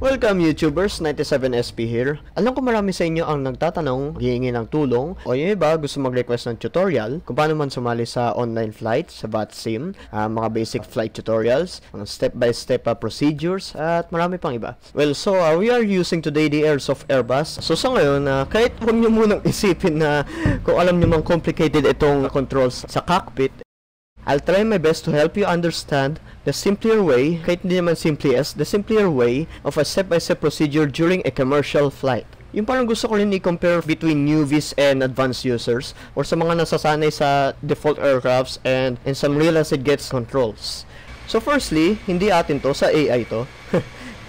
Welcome YouTubers, 97SP here. Alam ko marami sa inyo ang nagtatanong, hihingi ng tulong, o yung iba gusto mag-request ng tutorial kung paano man sumali sa online flight, sa VATSIM, mga basic flight tutorials, mga step-by-step procedures, at marami pang iba. Well, so we are using today the Airsoft Airbus. So sa ngayon, kahit huwag nyo munang isipin na kung alam nyo mang complicated itong controls sa cockpit, I'll try my best to help you understand the simpler way, kahit hindi naman simplest, the simpler way of a step-by-step procedure during a commercial flight. Yung parang gusto ko rin i-compare between newbies and advanced users or sa mga nasasanay sa default aircrafts and some realized gets controls. So firstly, hindi atin to, sa AI to.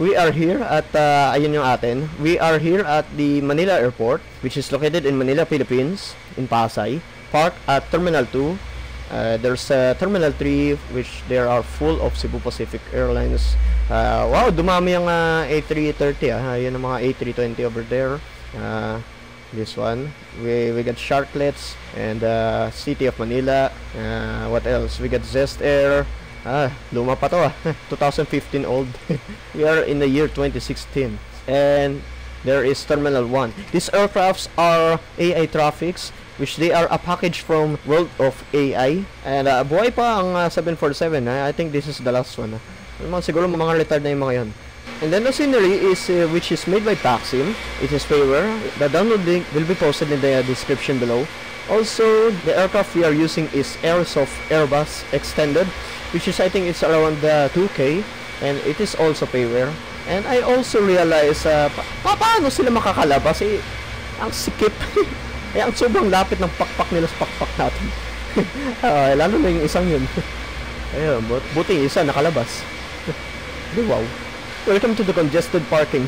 We are here at, ayun yung atin, we are here at the Manila Airport, which is located in Manila, Philippines, in Pasay, parked at Terminal 2. There's Terminal 3, which there are full of Cebu Pacific Airlines. Wow, dumami yung A330. Yun ang mga A320 over there. This one. We got Sharklets and City of Manila. What else? We got Zest Air. Luma pa to 2015 old. We are in the year 2016. And there is Terminal 1. These aircrafts are AI traffics, which they are a package from World of AI. And buhay pa ang 747. I think this is the last one. Siguro mga retired na yung mga yun. And then the scenery is which is made by Taxim. It is freeware. The download link will be posted in the description below. Also, the aircraft we are using is Airsoft Airbus Extended, which is I think it's around 2K, and it is also payware. And I also realize paano sila makakalabas? Ang sikip. Ang sobrang lapit ng pakpak nila sa pakpak natin. Lalo na yung isang yun. Ayun, buti yung isa nakalabas. Wow. Welcome to the congested parking.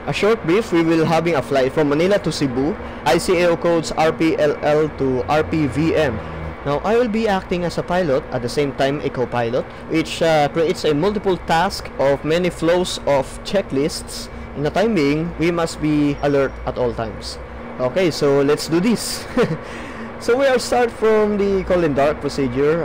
A short brief, we will having a flight from Manila to Cebu. ICAO codes RPLL to RPVM. Now, I will be acting as a pilot, at the same time a co-pilot, which creates a multiple task of many flows of checklists. In the time being, we must be alert at all times. Okay, so let's do this. So we are start from the cold and dark procedure.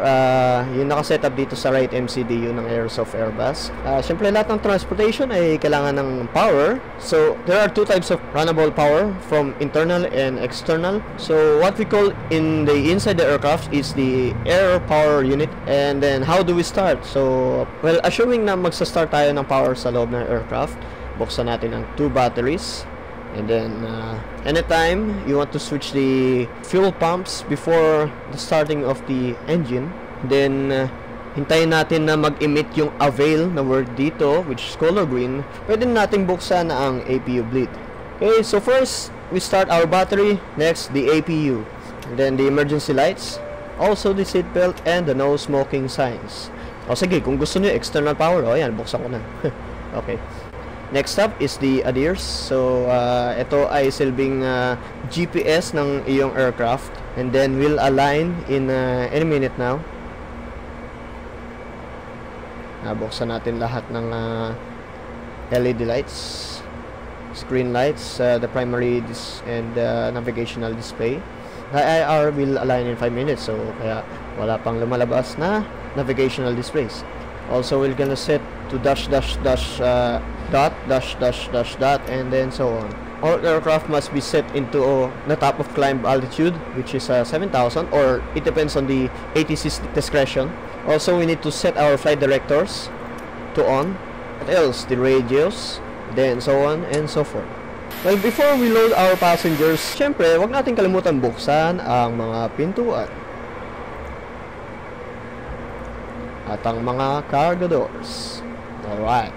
Yung nakasetup dito sa right MCDU ng Airsoft Airbus. Siyempre lahat ng transportation ay kailangan ng power. So there are two types of runnable power, from internal and external. So what we call in the inside the aircraft is the air power unit. And then how do we start? So well, assuming na magsa-start tayo ng power sa loob ng aircraft, buksan natin ang 2 batteries. And then anytime you want to switch the fuel pumps before the starting of the engine, then hintayin natin na mag-emit yung avail na word dito, which is color green. Pwede natin buksan ang APU bleed. Okay, so first we start our battery, next the APU, and then the emergency lights, also the seat belt and the no smoking signs. O sige, kung gusto niyo external power, o yan, buksan ko na. Okay. Next up is the ADIRS. So, ito ay silbing GPS ng iyong aircraft. And then, we'll align in any minute now. Nabuksan natin lahat ng LED lights, screen lights, the primary and navigational display. The IR will align in 5 minutes. So, kaya wala pang lumalabas na navigational displays. Also, we're gonna set to dash dot and then so on. All aircraft must be set into the top of climb altitude, which is 7,000, or it depends on the ATC's discretion. Also, we need to set our flight directors to on. What else? The radios, then so on and so forth. Well, before we load our passengers, syempre, wag natin kalimutan buksan ang mga pintuan at ang mga cargo doors. Alright.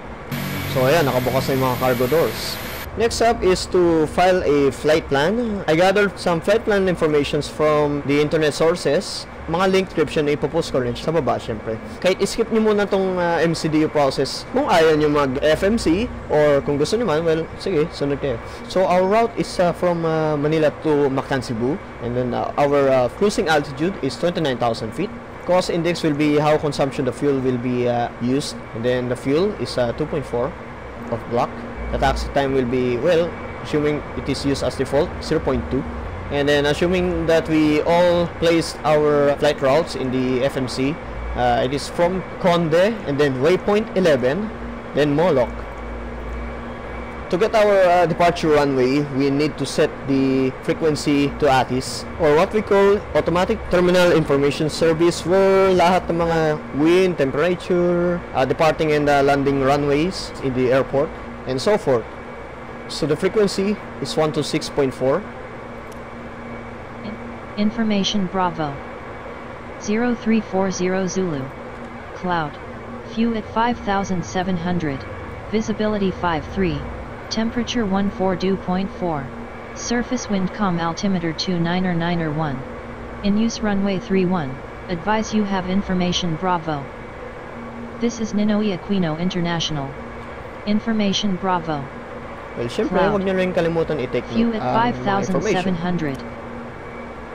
So ayan, nakabukas na yung mga cargo doors. Next up is to file a flight plan. I gathered some flight plan informations from the internet sources. Mga link description na ipopost ko rin sa baba, syempre. Kahit skip nyo muna tong MCDU process kung ayaw nyo mag-FMC, or kung gusto nyo man, well, sige, sunod kayo. So our route is from Manila to Mactan, Cebu. And then our cruising altitude is 29,000 feet. Cost index will be how consumption the fuel will be used. And then the fuel is 2.4 of block. The taxi time will be, well, assuming it is used as default, 0.2. And then assuming that we all placed our flight routes in the FMC, it is from Conde and then Waypoint 11, then Moloch. To get our departure runway, we need to set the frequency to ATIS, or what we call Automatic Terminal Information Service, where lahat ng mga wind, temperature, departing and landing runways in the airport, and so forth. So the frequency is 126.4. Information Bravo 0340 Zulu. Cloud. View at 5700. Visibility 53. Temperature 14.4. Surface wind calm altimeter 299.1. In use runway 31. Advise you have information Bravo. This is Ninoy Aquino International. Information Bravo. Well, syempre, huwag nyo rin kalimutan i-take View at information. 5700.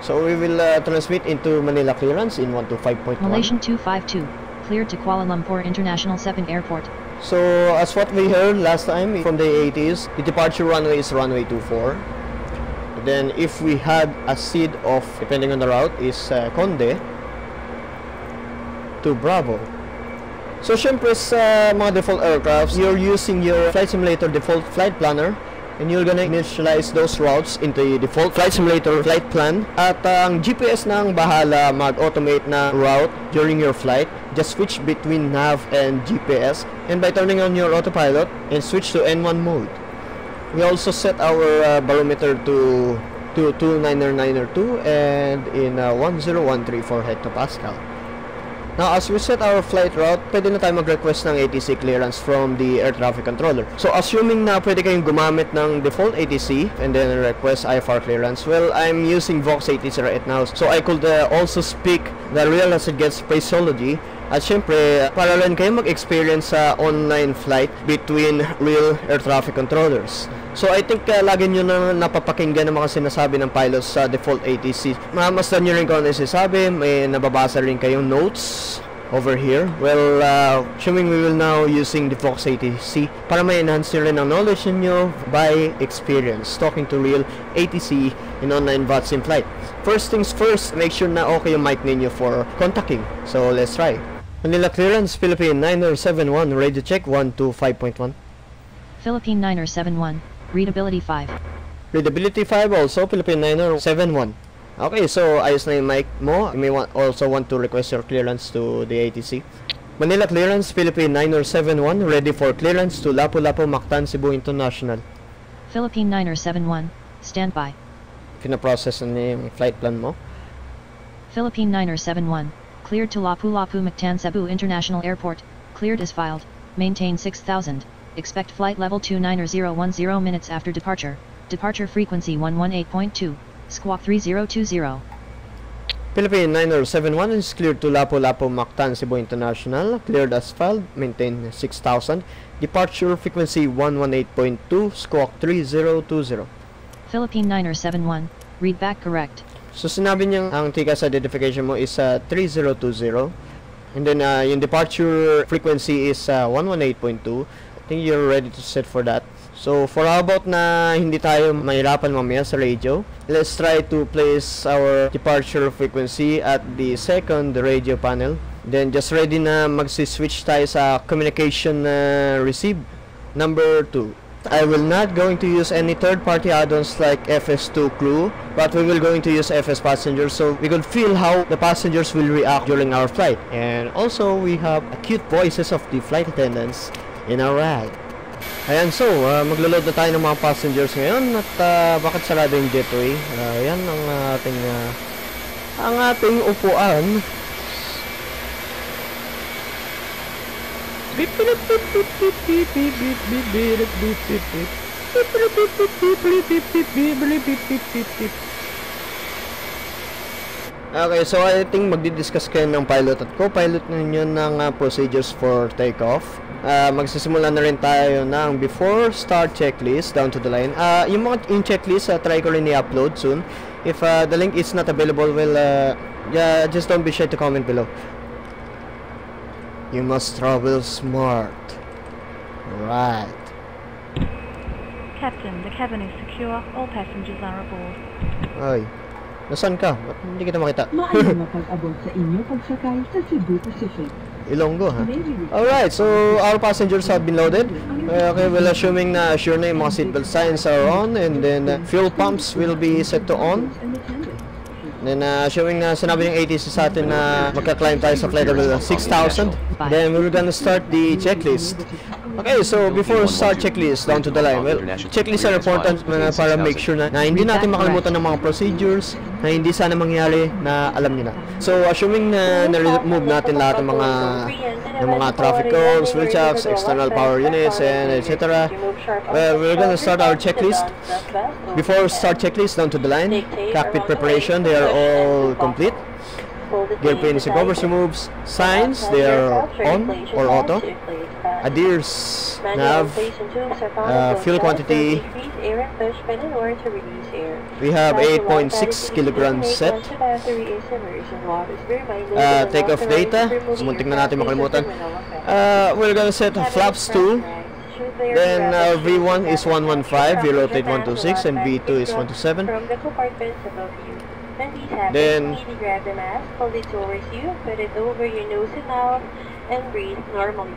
So we will transmit into Manila Clearance in 125.1. Malaysian 252. Cleared to Kuala Lumpur International Sepang Airport. So, as what we heard last time from the 80s, the departure runway is runway 24. Then, if we had a seed of, depending on the route, is Conde to Bravo. So, syempre sa mga default aircrafts, you're using your Flight Simulator default flight planner, and you're gonna initialize those routes into the default Flight Simulator flight plan. At ang GPS nang bahala mag-automate na route during your flight. Just switch between nav and GPS, and by turning on your autopilot and switch to N1 mode. We also set our barometer to 29902 and in 10134 hectopascal. Now, as we set our flight route, pwede na tayo mag-request ng ATC clearance from the air traffic controller. So, assuming na pwede kayong gumamit ng default ATC and then request IFR clearance, well, I'm using Vox ATC right now. So, I could also speak the real as it gets phraseology. At syempre, para rin kayo mag-experience sa online flight between real air traffic controllers. So, I think lagi nyo na napapakinggan ng mga sinasabi ng pilots sa default ATC. Mamasdan nyo rin kung ano sinasabi, may nababasa rin kayong notes over here. Well, assuming we will now using the Vox ATC para ma-enhance nyo rin ang knowledge nyo by experience talking to real ATC in online VATSIM flight. First things first, make sure na okay yung mic ninyo for contacting. So, let's try. Manila Clearance, Philippine 9071, radio check 125.1. Philippine 9071, readability 5. Readability 5 also, Philippine 9071. Okay, so ayos na yung mic mo. You may also want to request your clearance to the ATC. Manila Clearance, Philippine 9071, ready for clearance to Lapu-Lapu, Mactan, Cebu International. Philippine 9071, standby. Pinaprocess na yung flight plan mo. Philippine 9071, cleared to Lapu-Lapu, Mactan, Cebu International Airport, cleared as filed, maintain 6000, expect flight level 29010 minutes after departure, departure frequency 118.2, squawk 3020. Philippine 9071 is cleared to Lapu-Lapu, Mactan, Cebu International, cleared as filed, maintain 6000, departure frequency 118.2, squawk 3020. Philippine 9071, read back correct. So, sinabi niyang ang TCAS identification mo is 3020. And then, yung departure frequency is 118.2. I think you're ready to set for that. So, for how about na hindi tayo mahirapan mamaya sa radio, let's try to place our departure frequency at the second radio panel. Then, just ready na magsi-switch tayo sa communication receive number 2. I will not going to use any third-party add-ons like FS2 crew, but we will going to use FS passengers so we could feel how the passengers will react during our flight. And also, we have cute voices of the flight attendants in our ride. Ayan, so, maglo-load na tayo ng mga passengers ngayon at bakit sarado yung jetway? Ayan ang ating upuan. Okay, so I think magdi-discuss kayo ng pilot at co-pilot ninyo ng procedures for takeoff. Magsisimula na rin tayo ng before start checklist down to the line. Yung checklist, try ko rin i-upload soon. If the link is not available, well, yeah, just don't be shy to comment below. You must travel smart. Right. Captain, the cabin is secure. All passengers are aboard. Ay, nasaan ka? Ba't hindi kita makita? Maaari mapag-abot sa inyo pagsakay sa Cebu Pacific. Ilonggo, ha? Alright, so our passengers have been loaded. Okay, well, assuming na sure na yung mga seatbelt signs are on, and then fuel pumps will be set to on. Then assuming na sinabi ng ATC sa atin na magka-climb tayo sa flight level 6,000, then we're gonna start the checklist. Okay, so before start checklist down to the line, well, checklist are important para make sure na hindi natin makalimutan ng mga procedures na hindi sana mangyari na alam niyo na. So assuming na na-remove natin lahat ng mga traffic cones, wheel chocks, external power units, and etc. Well, we're gonna start our checklist. Before start checklist down to the line, cockpit preparation, they are all complete. Gear pins and covers removes. Signs, they are on or auto. Adheres, nav, fuel quantity. We have 8.6 kilograms set. Takeoff data. Muntik na natin makalimutan. We're gonna set flaps 2. Then V1 is 115, V rotate 126, and V2 is 127. Then grab the mask, hold it towards you, put it over your nose and mouth, and breathe normally.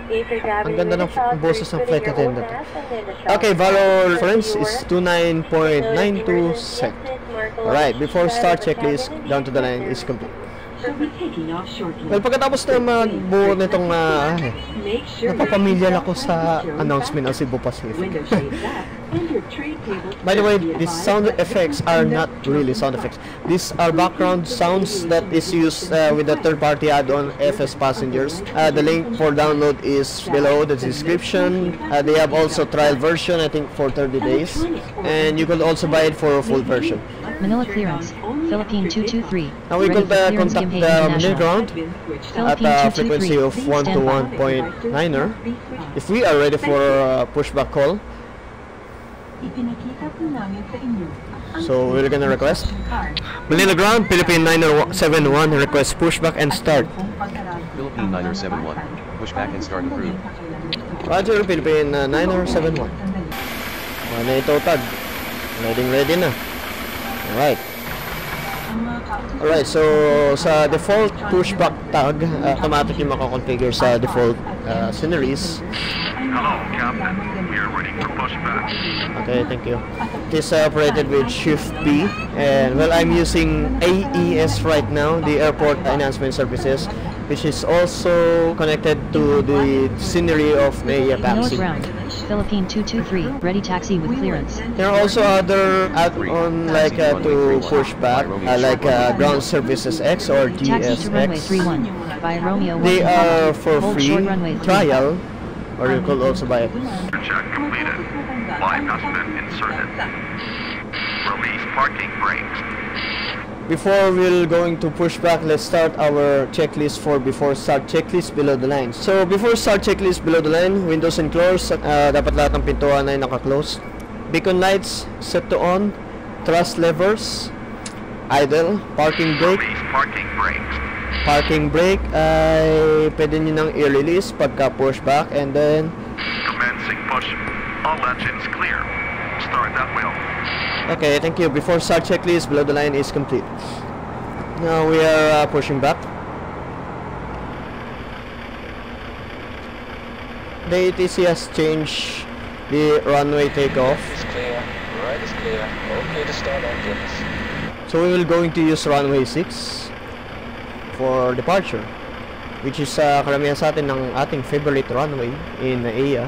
If you're grabbing ang ganda ng boses ng flight attendant. Okay, valor reference is 29.92 set. Alright, before start checklist, down to the line is complete. Well, pagkatapos na magbuo nitong napapamilyar ako sa announcement ng Cebu Pacific. By the way, these sound effects are not really sound effects. These are background sounds that is used with the third-party add-on FS Passengers. The link for download is below the description. They have also trial version, I think, for 30 days. And you could also buy it for a full version. Manila Clearance, Philippine 223. Now we could contact the Manila ground at a frequency of 1 to 1.9er. If we are ready for a pushback call, so we're gonna request Manila ground, Philippine 971, request pushback and start. Philippine 971, pushback and start approved. Roger, Philippine 971. Na ito tag. Ready na. Alright, so sa default pushback tag, automatic yung makakonfigure sa default sceneries. Hello, Captain. We are ready for pushback. Okay, thank you. It is operated with Shift P, and well, I'm using AES right now, the Airport Enhancement Services, which is also connected to the scenery of the taxi. Philippine 223, ready taxi with clearance. There are also other add-on like to push back, like Ground Services X or Taxi to runway GSX. 31, by Romeo 1. They are for Hold free short runway 3. trial, or you could also buy it. Check completed. Line has been inserted. Release parking brakes. Before we're going to push back, let's start our checklist for before start checklist below the line. So before start checklist below the line, windows and closed, dapat lahat ng pintuan ay naka-close. Beacon lights set to on, thrust levers, idle, parking brake. Release parking brakes. Parking brake ay pwede nyo nang i-release pagka push back, and then Commencing push. All engines clear. Start that wheel. okay, thank you. Before start checklist below the line is complete. Now we are pushing back. The ATC has changed the runway takeoff. Is clear. Right is clear. Okay to start engines. So we will going to use runway 6 for departure, which is karamihan sa atin ng ating favorite runway in AIA.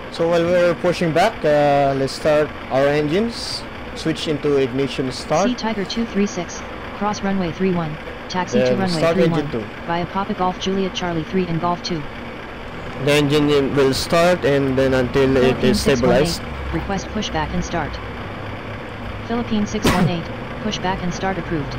So while we're pushing back, let's start our engines. Switch into ignition start. Sea Tiger 236, cross runway 31, taxi to Then runway start 31, engine 2. via Papa Golf Juliet Charlie 3 and Golf 2. The engine will start and then until it Philippine is stabilized. 618, request pushback and start. Philippine 618, pushback and start approved.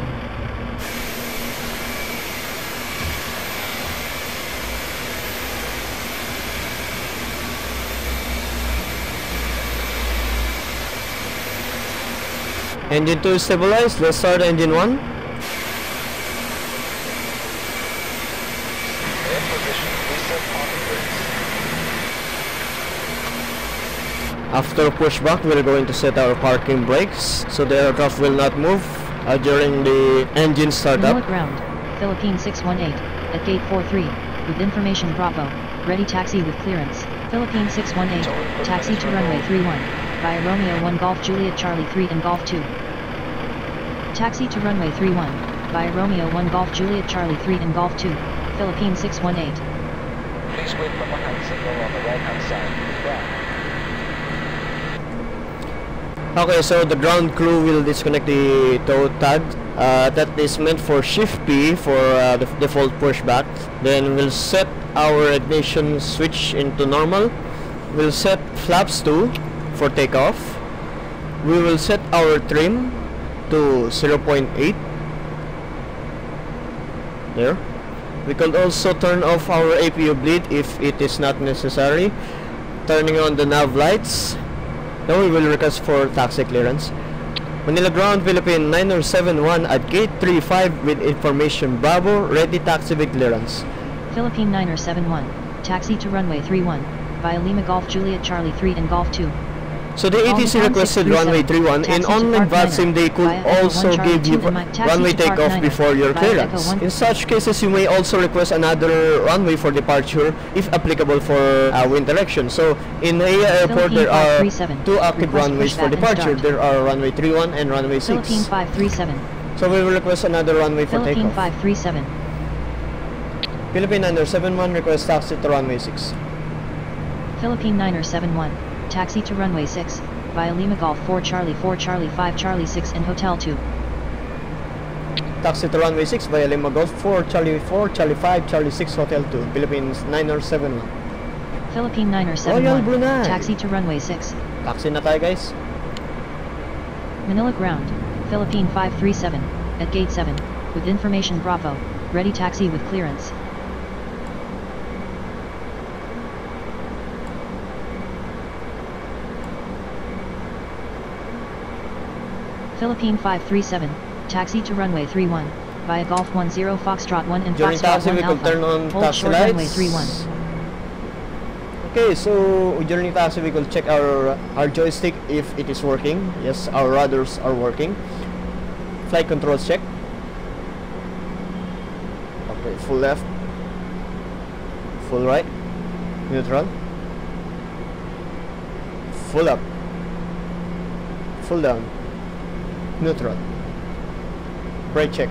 Engine 2 is stabilized. Let's start engine 1. In position. Reset parking brakes. After pushback, we're going to set our parking brakes so the aircraft will not move during the engine startup. Manila ground, Philippine 618, at gate 43, with information Bravo, ready taxi with clearance. Philippine 618, taxi to runway 31, via Romeo 1 Golf Juliet Charlie 3 and Golf 2. Taxi to runway 31, via Romeo 1 Golf Juliet Charlie 3 and Golf 2, Philippine 618. Please wait for my hand signal on the right-hand side. Ground. Okay, so the ground crew will disconnect the tow tag. That is meant for shift P for the default pushback. Then we'll set our ignition switch into normal. We'll set flaps 2 for takeoff. We will set our trim to 0.8. There. We could also turn off our APU bleed if it is not necessary. Turning on the nav lights. Now we will request for taxi clearance. Manila Ground, Philippine 9071 at gate 35 with information Bravo, ready taxiway clearance. Philippine 9071, taxi to runway 31, via Lima Golf Juliet Charlie 3 and Golf 2. So the ATC requested runway 31. In online VATSIM they could also give you runway takeoff before your clearance. In such cases you may also request another runway for departure if applicable for wind direction. So in Naiya Airport there are 2 active runways for departure. There are runway 31 and runway 6. Philippine 537. So we will request another runway for Philippine takeoff. 537. Philippine 9071 request taxi to runway 6. Philippine 9071, taxi to runway 6, via Lima Golf 4 Charlie 5 Charlie 6 and Hotel 2. Taxi to runway 6 via Lima Golf 4 Charlie 5 Charlie 6 Hotel 2. Philippines 9071. Philippine 9071, Royal Brunei. taxi to runway 6. Taxi na tayo guys. Manila Ground, Philippine 537, at gate 7, with information Bravo, ready taxi with clearance. Philippine 537, taxi to runway 31, via Golf 10 Foxtrot 1 and During Foxtrot taxi 1 we could Alpha, turn on hold taxi short lights. runway 31. Okay, so during taxi we could check our joystick if it is working. Yes, our rudders are working. Flight controls check. Okay, full left, full right, neutral, full up, full down, neutral, brake check.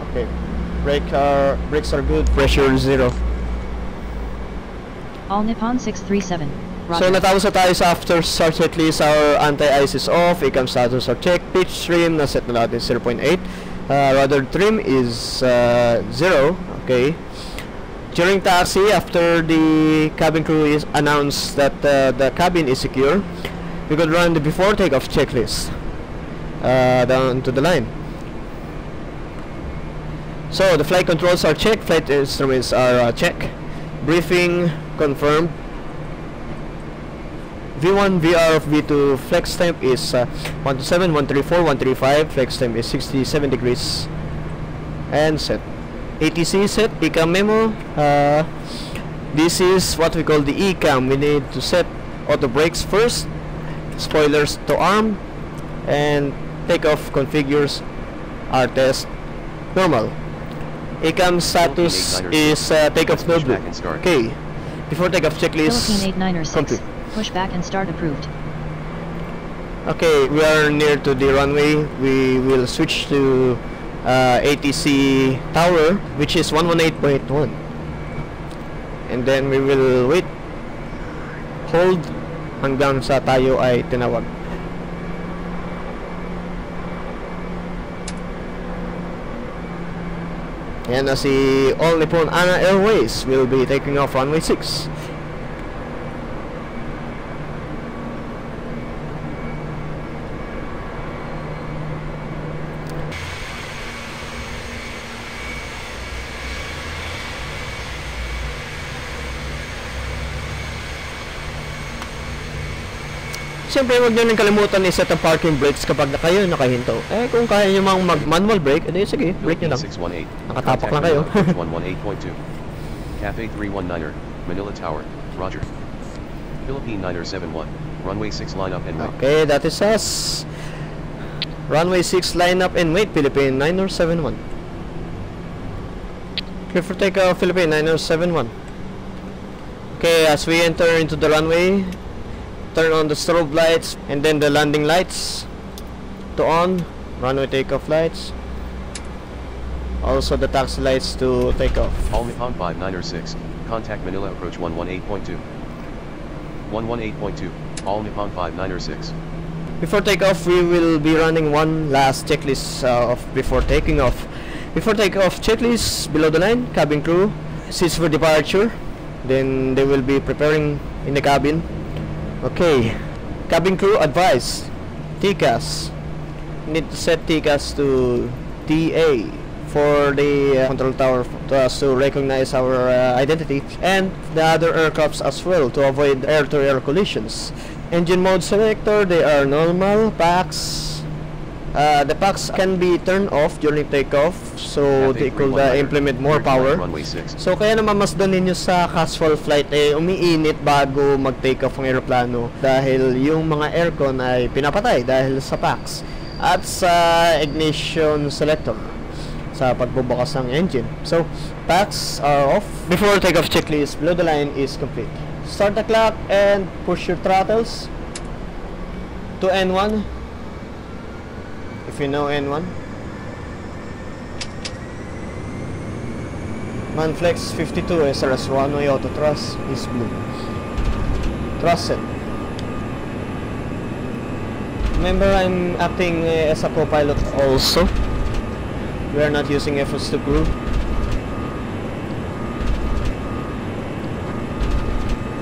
Okay, brakes are good, pressure 0. All Nippon 637, So roger. natapos na tayo sa after start checklist. Our anti-ice is off, ICAM status are check, pitch trim na set na natin 0.8, rudder trim is 0. Okay, during taxi, after the cabin crew is announced that the cabin is secure, we could run the before takeoff checklist down to the line. So the flight controls are checked, flight instruments are checked, briefing confirmed. V1 VR of V2 flex temp is 127, 134, 135, flex temp is 67 degrees, and set. ATC set, ECAM memo. This is what we call the ECAM. We need to set auto brakes first, spoilers to arm, and takeoff configures are test normal. ECAM status is takeoff no blue. Okay, before takeoff checklist Philippine 8906, complete. push back and start approved. Okay, we are near to the runway. We will switch to ATC tower, which is 118.1, and then we will wait, hold hanggang sa tayo ay tinawag. And as the All Nippon Ana Airways will be taking off runway 6. Siyempre, huwag nyo nang kalimutan i-set ang parking brakes kapag kayo nakahinto. Eh, kung kaya nyo mang mag-manual brake, edi sige, brake nyo lang. 618. Nakatapak lang kayo. 118.2. Cafe 319er, Manila Tower, Roger. Philippine 9071, runway 6 line up and wait. Okay, that is us. Runway 6 line up and wait, Philippine 9071. Clear for takeoff, Philippine 9071. Okay, as we enter into the runway, turn on the strobe lights and then the landing lights to on. Runway takeoff lights. Also the taxi lights to take off. All Nippon 596, contact Manila approach 118.2. 118.2, all Nippon 596. Before takeoff, we will be running one last checklist before taking off. Before takeoff checklist, below the line, cabin crew, seats for departure. Then they will be preparing in the cabin. Okay, cabin crew advice, TCAS. Need to set TCAS to TA for the control tower to recognize our identity, and the other aircrafts as well to avoid air-to-air collisions. Engine mode selector, they are normal, PAX. The PAX can be turned off during takeoff, so they could implement more power. So kaya naman masdan ninyo sa casual flight umiinit bago mag-takeoff ang aeroplano dahil yung mga aircon ay pinapatay dahil sa PAX at sa ignition selector sa pagbubukas ng engine. So PAX are off. Before takeoff checklist, below the line is complete. Start the clock and push your throttles to N1 if you know N1. Manflex 52 SRS runway auto thrust is blue. Thrust set. Remember, I'm acting as a co-pilot also. We are not using efforts to crew.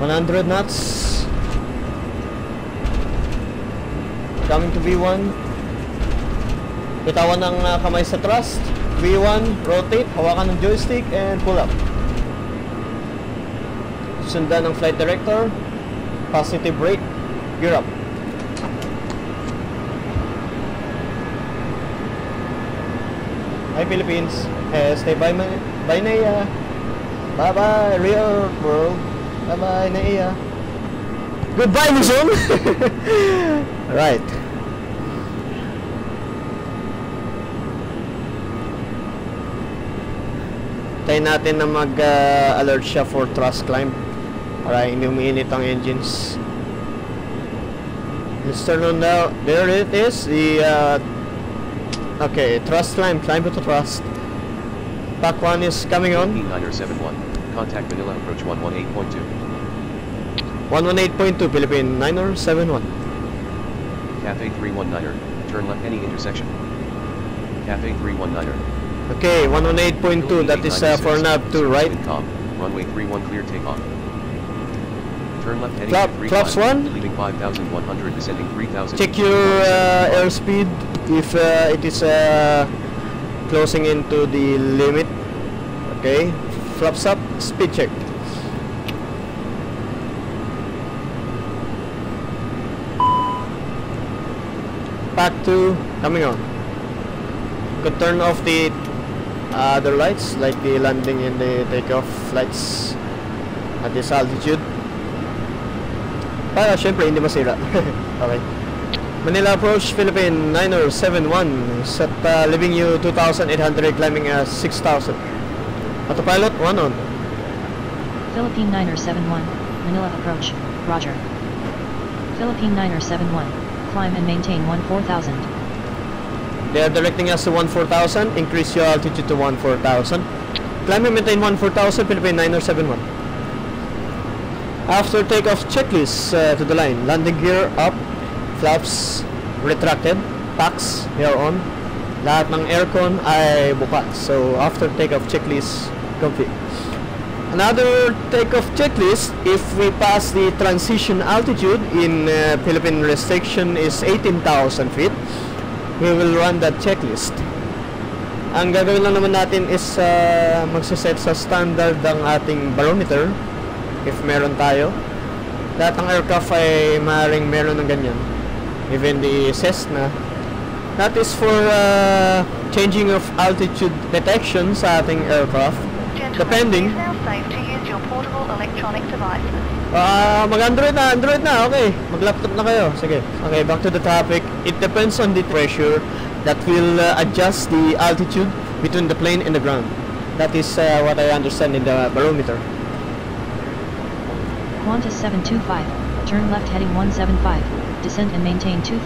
100 knots. Coming to V1. Bitawan ng kamay sa thrust. V1, rotate, hawakan ng joystick, and pull up. Sundan ng flight director. Positive brake. Gear up. Hi Philippines. Stay by Naya. Bye bye real world. Bye bye Naya. Goodbye Luzon. Right. Tayo natin na mag-alert siya for thrust climb para hindi umiinit ang engines. Let's turn on now. There it is. The okay, thrust climb to thrust. Pack 1 is coming on. 971, contact Manila approach 118.2. 118.2 Philippine 971. Cafe 319er, turn left any intersection. Cafe 319er. Okay, 118.2, that is for nav 2, right? Runway 31 clear takeoff. Turn left heading Flaps 1. leaving 5,100, descending 3,000. Check your airspeed if it is closing into the limit. Okay, flaps up, speed check. Pack 2 coming on. Could turn off the other lights like the landing and the takeoff lights at this altitude para syempre hindi masira. Okay, Manila approach Philippine 971 set leaving you 2,800, climbing 6,000. Autopilot 1 on. Philippine 971, Manila approach, roger. Philippine 971, climb and maintain 14,000. They are directing us to 14,000. Increase your altitude to 14,000. Climb and maintain 14,000. Philippine 971. After takeoff checklist to the line. Landing gear up. Flaps retracted. Packs here on. Lahat ng aircon ay bukas. So after takeoff checklist complete. Another takeoff checklist, if we pass the transition altitude in Philippine restriction is 18,000 feet. We will run that checklist. Ang gagawin lang naman natin is magsiset sa standard ang ating barometer if meron tayo. Lahat ng aircraft ay maaaring meron ng ganyan. Even the Cessna. That is for changing of altitude detection sa ating aircraft. Depending. Mag-Android na, okay. Mag-laptop na kayo, sige. Okay, back to the topic. It depends on the pressure that will adjust the altitude between the plane and the ground. That is what I understand in the barometer. Qantas 725, turn left heading 175, descend and maintain 2000.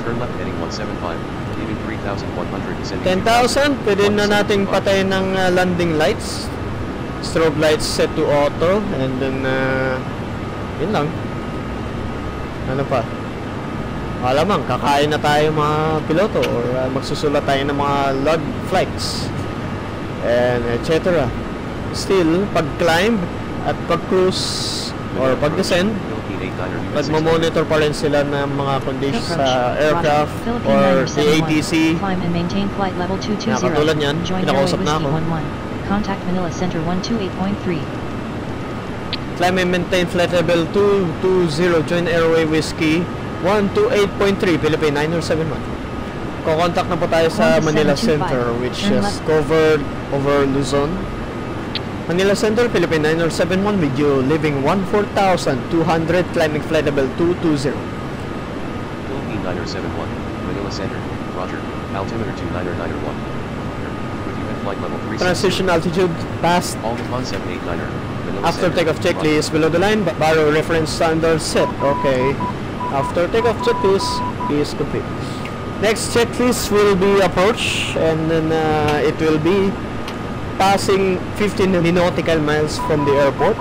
Turn left heading 175, leaving 3,100 descending 10,000, pwede na nating patayin ng landing lights. Strobe lights set to auto, and then yun lang. Ano pa? Alamang, kakain na tayo mga piloto or magsusulat tayo ng mga log flights and etc. Still, pag-climb at pag-cruise or pag-descend, nagmo-monitor pa rin sila ng mga conditions sa aircraft or the ATC. Climb and maintain flight level 220. Katulad yan, Join kinakausap na ako. 11. Contact Manila Center 128.3. Climb and maintain flight level 220. Join Airway Whiskey 128.3, Philippine 9071. Kukontak na po tayo sa Manila Center, which is covered over Luzon. Manila Center, Philippine 9071 with you, leaving 14,200, climbing flight level 220. Philippine 9071, Manila Center, Roger, altimeter 29901. With you at flight level 3. Transition altitude passed. All concept 89er, Manila After Center, takeoff checklist below the line, Barrow reference standard set. Okay. After takeoff checklist is complete. Next checklist will be approach, and then it will be passing 15 nautical miles from the airport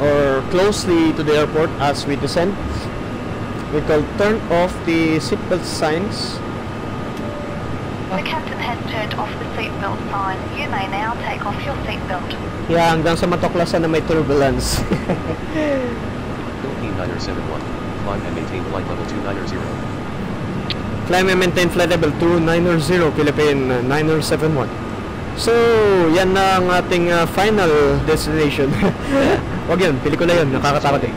or closely to the airport as we descend. We will turn off the seatbelt signs. The captain has turned off the seatbelt sign. You may now take off your seatbelt. Yeah, hanggang sa matuklasan na may turbulence. Philippine 9071, climb and maintain flight level 290. Climb and maintain flight level 290, Philippine 9071. So, yan na ang ating final destination. Wag yun, pelikula yun, nakakatakot eh.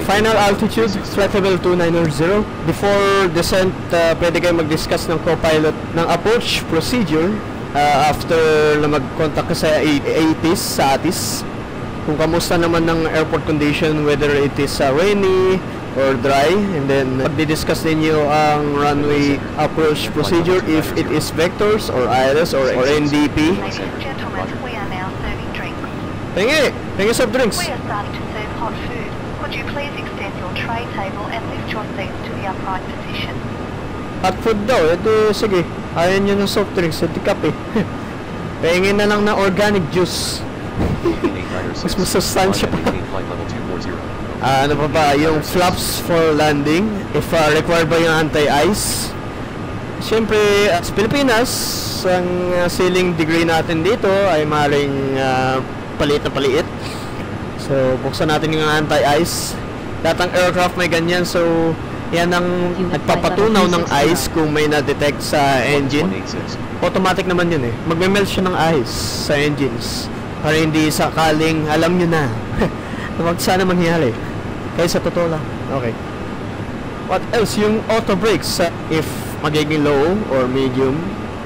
Final altitude, flight level 290. Before descent, pwede kayo mag-discuss ng co-pilot ng approach procedure after na mag-contact ka sa ATIS, kung kamusta naman ng airport condition, whether it is rainy or dry, and then pagdi-discuss ninyo ang runway approach procedure if it is vectors or ILS or NDP. Ladies and gentlemen, we are now serving drinks. Tingi soft drinks. We are starting to serve hot food. Could you please extend your tray table and lift your seats to the upright position? Hot food daw, edi sige. Ayaw nyo ng soft drinks, edi kape. Pahingin na lang na organic juice. Mas masustansya pa. Ano pa ba, yung flaps for landing, if required ba yung anti-ice. Siyempre, sa Pilipinas, ang ceiling degree natin dito ay maaaring paliit na paliit. So, buksan natin yung anti-ice. Lahat ng aircraft may ganyan, so yan ang nagpapatunaw ng ice kung may na-detect sa engine. Automatic naman yun eh. Magme-melt siya ng ice sa engines para hindi sakaling alam nyo na. Huwag sana mangyari. Kaya sa totoo lang. Okay. What else? Yung auto brakes, if magiging low or medium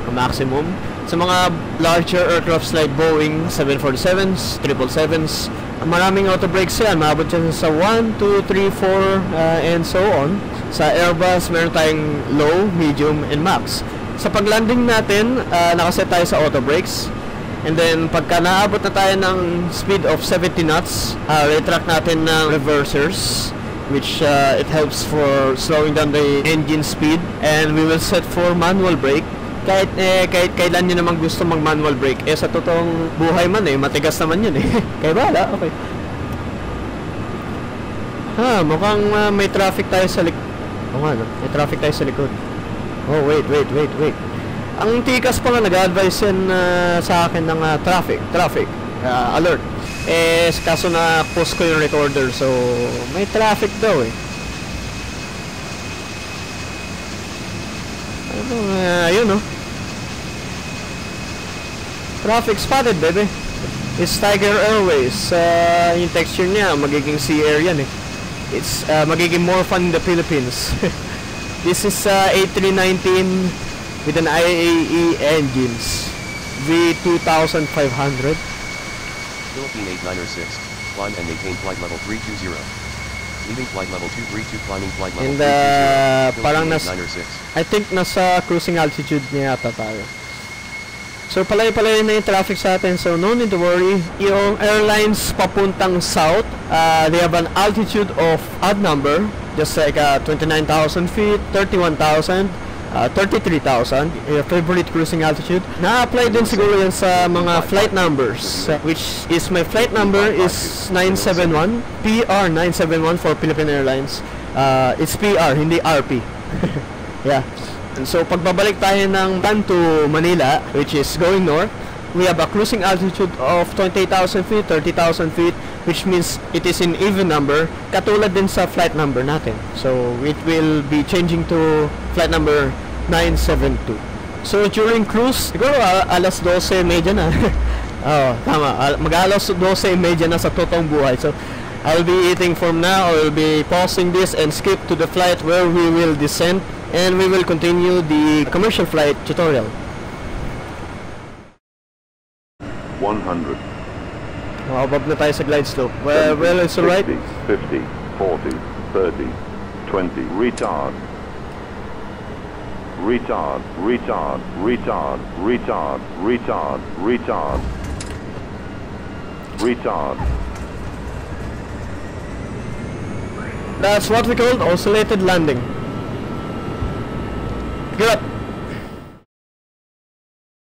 o maximum. Sa mga larger aircrafts like Boeing 747s, 777s, maraming auto brakes yan. Maabot yan sa 1, 2, 3, 4 and so on. Sa Airbus, meron tayong low, medium, and max. Sa paglanding natin, nakaset tayo sa auto brakes. And then, pagka naabot na tayo ng speed of 70 knots, retract natin ng reversers, which it helps for slowing down the engine speed. And we will set for manual brake. Kahit kailan nyo naman gusto mag-manual brake. Sa totoong buhay man matigas naman yun Kaya bahala, okay. Mukhang may traffic tayo sa likod. May traffic tayo sa likod. Oh, wait. Ang tikas pa nga nag-advise yan sa akin ng traffic alert. Kaso na post ko yung recorder, so may traffic daw ayun traffic spotted, baby. It's Tiger Airways. Yung texture niya magiging sea air yan It's magiging more fun in the Philippines. This is A319 with an IAE engines V2500. Philippine 8906, climb and maintain flight level 320. Leaving flight level 232, climbing flight level 320. And parang I think nasa cruising altitude niya yata tayo. So palay-palay na yung traffic sa atin, so no need to worry. Yung airlines papuntang south, they have an altitude of odd number, just like 29,000 feet, 31,000, 33,000, your favorite cruising altitude. Na-apply din siguro yan sa mga flight numbers, which is my flight number is 971, PR 971 for Philippine Airlines. It's PR, hindi RP. Yeah. And so pagbabalik tayo ng Tan to Manila, which is going north, we have a cruising altitude of 28,000 feet, 30,000 feet, which means it is in even number, katulad din sa flight number natin. So it will be changing to flight number 972. So during cruise, siguro alas 12:30 na. Oh, tama. Mag-alas 12:30 na sa totoong buhay. So I'll be eating from now. I'll be pausing this and skip to the flight where we will descend. And we will continue the commercial flight tutorial. 100. Above na tayo sa glide slope. Well, it's alright. 50, 40, 30, 20. Retard. Retard, retard, retard, retard, retard, retard. Retard. That's what we call oscillated landing. Get up.